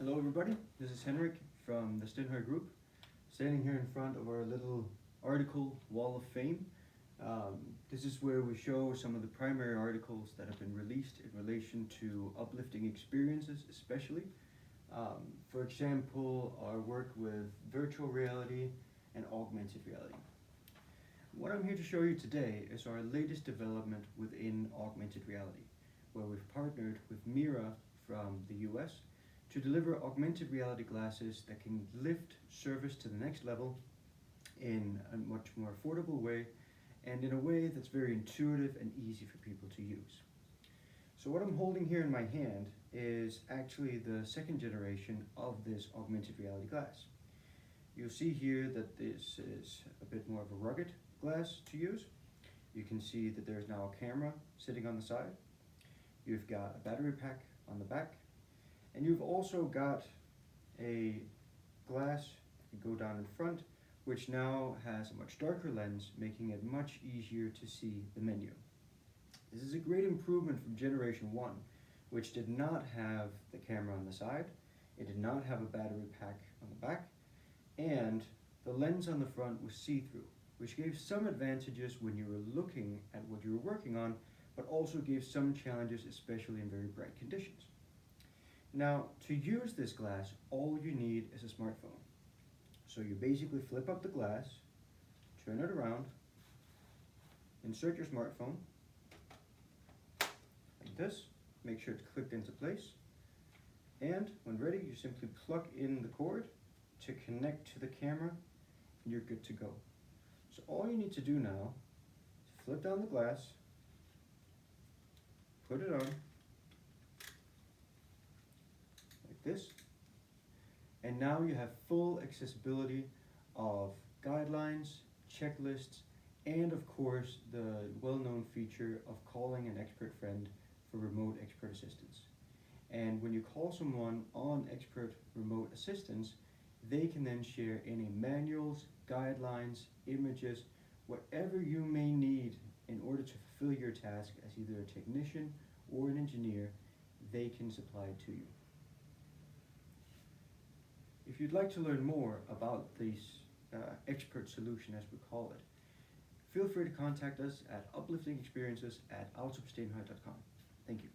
Hello everybody, this is Henrik from the Stenhoj Group, standing here in front of our little article wall of fame. This is where we show some of the primary articles that have been released in relation to uplifting experiences especially. For example, our work with virtual reality and augmented reality. What I'm here to show you today is our latest development within augmented reality, where we've partnered with Mira from the US to deliver augmented reality glasses that can lift service to the next level in a much more affordable way and in a way that's very intuitive and easy for people to use. So what I'm holding here in my hand is actually the second generation of this augmented reality glass. You'll see here that this is a bit more of a rugged glass to use. You can see that there's now a camera sitting on the side. You've got a battery pack on the back. And you've also got a glass that can go down in front, which now has a much darker lens, making it much easier to see the menu. This is a great improvement from Generation 1, which did not have the camera on the side, it did not have a battery pack on the back, and the lens on the front was see-through, which gave some advantages when you were looking at what you were working on, but also gave some challenges, especially in very bright conditions. Now, to use this glass, all you need is a smartphone. So you basically flip up the glass, turn it around, insert your smartphone, like this, make sure it's clicked into place, and when ready, you simply plug in the cord to connect to the camera, and you're good to go. So all you need to do now is flip down the glass, put it on, this, and now you have full accessibility of guidelines, checklists, and of course the well-known feature of calling an expert friend for remote expert assistance. And when you call someone on expert remote assistance, they can then share any manuals, guidelines, images, whatever you may need in order to fulfill your task as either a technician or an engineer, they can supply it to you. If you'd like to learn more about this expert solution, as we call it, feel free to contact us at upliftingexperiences@AUTOPSTENHOJ.com. Thank you.